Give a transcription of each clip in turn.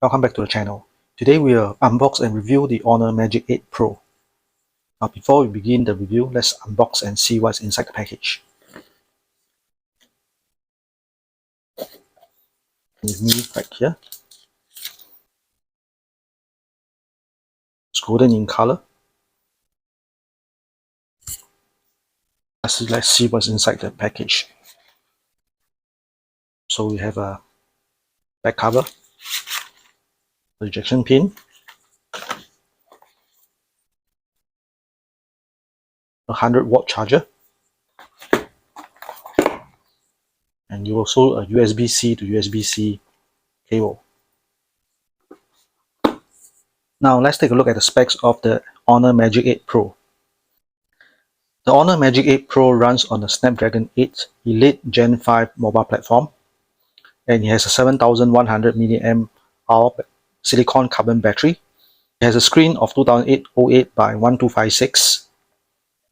Welcome back to the channel. Today we will unbox and review the HONOR Magic 8 Pro. Now before we begin the review, let's unbox and see what's inside the package. With me right here. It's golden in color. Let's see what's inside the package. So we have a back cover, the ejection pin, a 100-watt charger, and you also a USB-C to USB-C cable. Now let's take a look at the specs of the HONOR Magic 8 Pro. The HONOR Magic 8 Pro runs on the Snapdragon 8 Elite Gen 5 mobile platform, and it has a 7100 mAh silicon carbon battery. It has a screen of 2808 by 1256.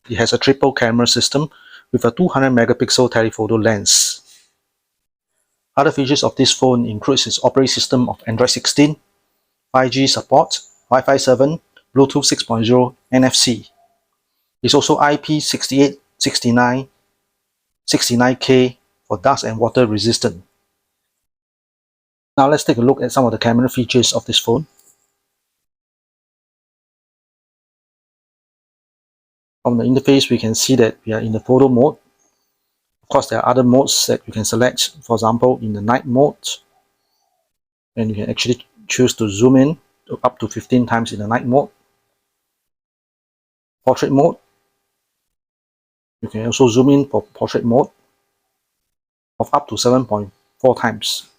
It has a triple camera system with a 200 megapixel telephoto lens. Other features of this phone includes its operating system of Android 16, 5G support, Wi-Fi 7, Bluetooth 6.0, NFC. It's also IP68, 69, 69K for dust and water resistant. Now let's take a look at some of the camera features of this phone. From the interface, we can see that we are in the photo mode. Of course, there are other modes that you can select. For example, in the night mode, and you can actually choose to zoom in to up to 15 times in the night mode. Portrait mode, you can also zoom in for portrait mode of up to 7.4 times.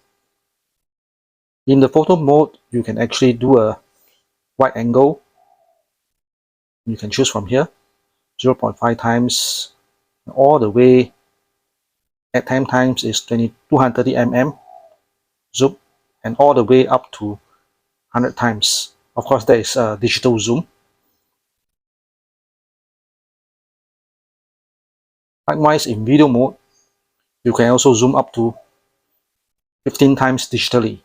In the photo mode, you can actually do a wide angle. You can choose from here, 0.5 times, all the way at 10 times is 230 mm zoom, and all the way up to 100 times. Of course, there is a digital zoom. Likewise, in video mode, you can also zoom up to 15 times digitally.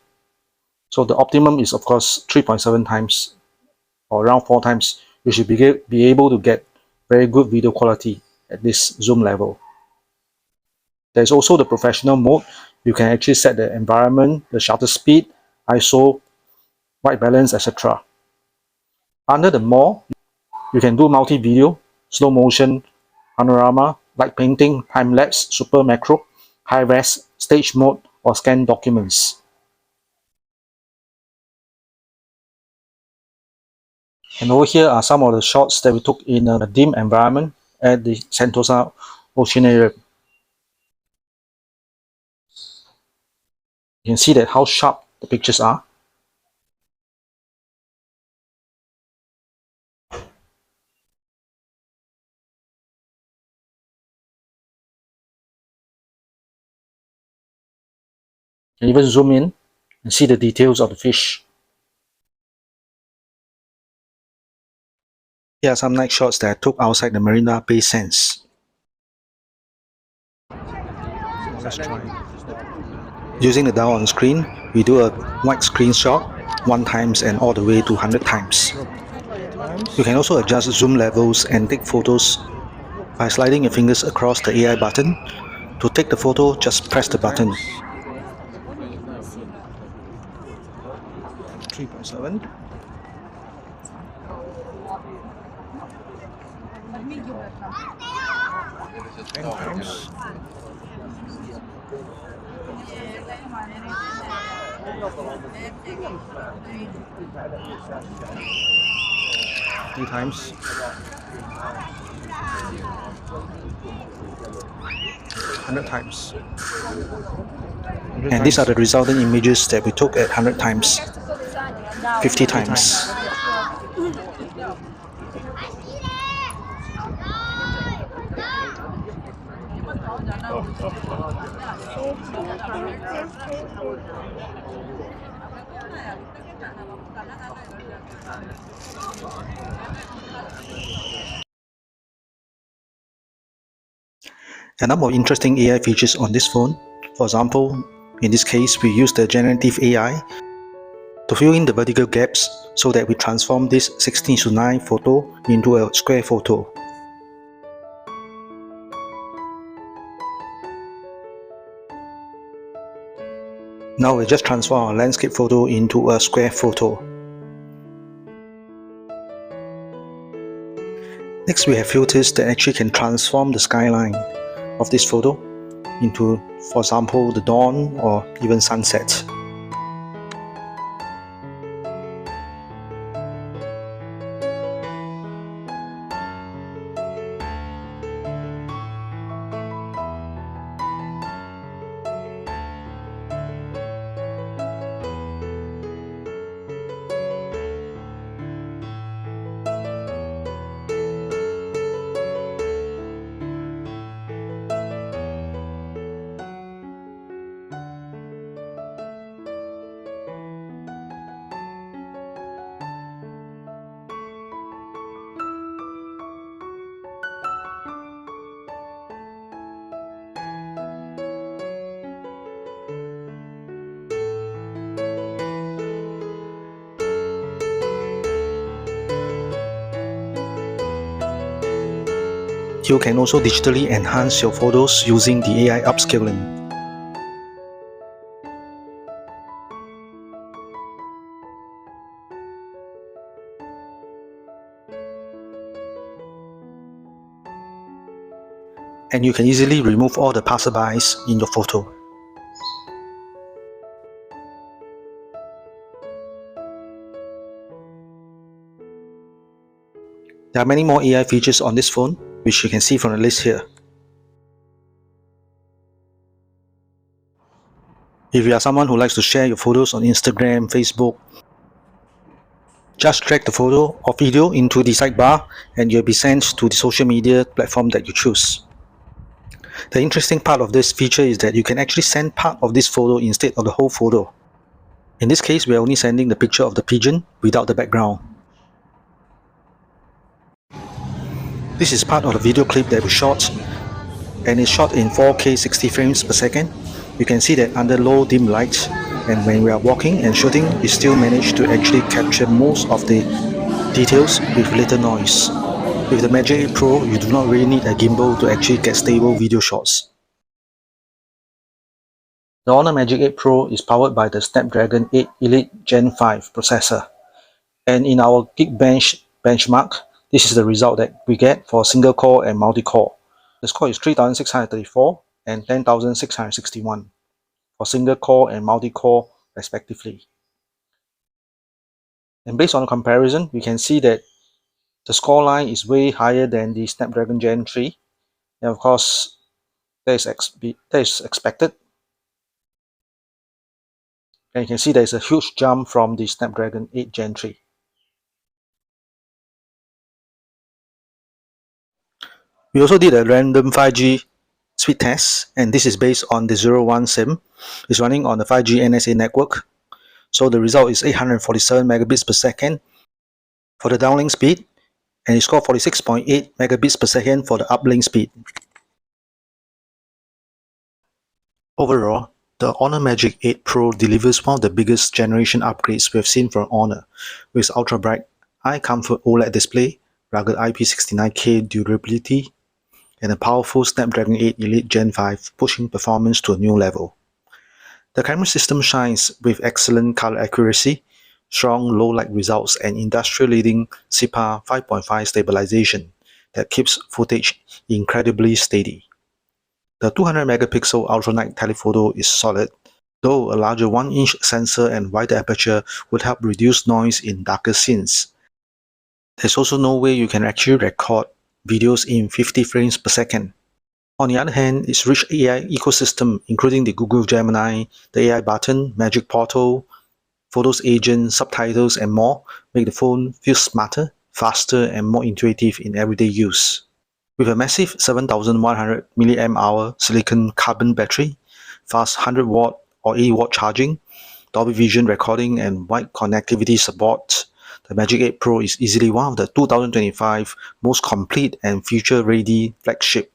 So the optimum is, of course, 3.7 times or around 4 times. You should be able to get very good video quality at this zoom level. There's also the professional mode. You can actually set the environment, the shutter speed, ISO, white balance, etc. Under the more, you can do multi-video, slow motion, panorama, light painting, time-lapse, super macro, high-res, stage mode, or scan documents. And over here are some of the shots that we took in a dim environment at the Sentosa Oceanarium. You can see that how sharp the pictures are. You can even zoom in and see the details of the fish. Here are some night shots that I took outside the Marina Bay Sands. Let's try. Using the dial on the screen, we do a wide screen shot 1 times and all the way to 100 times. You can also adjust zoom levels and take photos by sliding your fingers across the AI button. To take the photo, just press the button. 3.7. 10 times. 3 times. 100 times. And these are the resulting images that we took at 100 times, 50 times. A number of interesting AI features on this phone. For example, in this case, we use the Generative AI to fill in the vertical gaps so that we transform this 16:9 photo into a square photo. Now we'll just transform our landscape photo into a square photo. Next, we have filters that actually can transform the skyline of this photo into, for example, the dawn or even sunset. You can also digitally enhance your photos using the AI upscaling. And you can easily remove all the passerbys in your photo. There are many more AI features on this phone, which you can see from the list here. If you are someone who likes to share your photos on Instagram, Facebook, just drag the photo or video into the sidebar and you'll be sent to the social media platform that you choose. The interesting part of this feature is that you can actually send part of this photo instead of the whole photo. In this case, we are only sending the picture of the pigeon without the background. This is part of the video clip that we shot, and it's shot in 4K 60 frames per second. You can see that under low dim light, and when we are walking and shooting, we still manage to actually capture most of the details with little noise. With the Magic 8 Pro, you do not really need a gimbal to actually get stable video shots. The HONOR Magic 8 Pro is powered by the Snapdragon 8 Elite Gen 5 processor. And in our Geekbench benchmark, this is the result that we get for single core and multi-core. The score is 3634 and 10661 for single core and multi-core respectively. And based on the comparison, we can see that the score line is way higher than the Snapdragon Gen 3. And of course, that is expected. And you can see there's a huge jump from the Snapdragon 8 Gen 3. We also did a random 5G speed test, and this is based on the 01 SIM. It's running on the 5G NSA network. So the result is 847 megabits per second for the downlink speed, and it scored 46.8 megabits per second for the uplink speed. Overall, the HONOR Magic 8 Pro delivers one of the biggest generation upgrades we have seen from HONOR, with ultra bright, eye comfort OLED display, rugged IP69K durability, and a powerful Snapdragon 8 Elite Gen 5 pushing performance to a new level. The camera system shines with excellent color accuracy, strong low light results, and industry-leading CIPA 5.5 stabilization that keeps footage incredibly steady. The 200 megapixel Ultra Night Telephoto is solid, though a larger 1-inch sensor and wider aperture would help reduce noise in darker scenes. There's also no way you can actually record videos in 50 frames per second. On the other hand, its rich AI ecosystem, including the Google Gemini, the AI button, Magic Portal, Photos Agent, Subtitles, and more, make the phone feel smarter, faster, and more intuitive in everyday use. With a massive 7100 mAh silicon carbon battery, fast 100 watt or 80 watt charging, Dolby Vision recording, and wide connectivity support, the Magic 8 Pro is easily one of the 2025 most complete and future-ready flagship.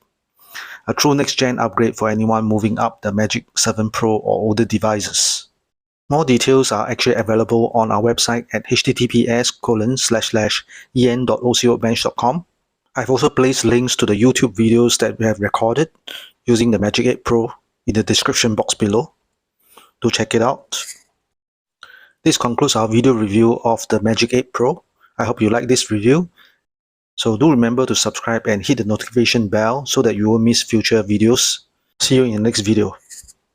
A true next-gen upgrade for anyone moving up the Magic 7 Pro or older devices. More details are actually available on our website at https://en.ocbench.com. I've also placed links to the YouTube videos that we have recorded using the Magic 8 Pro in the description box below. Do check it out. This concludes our video review of the Magic 8 Pro. I hope you like this review. So do remember to subscribe and hit the notification bell so that you won't miss future videos. See you in the next video.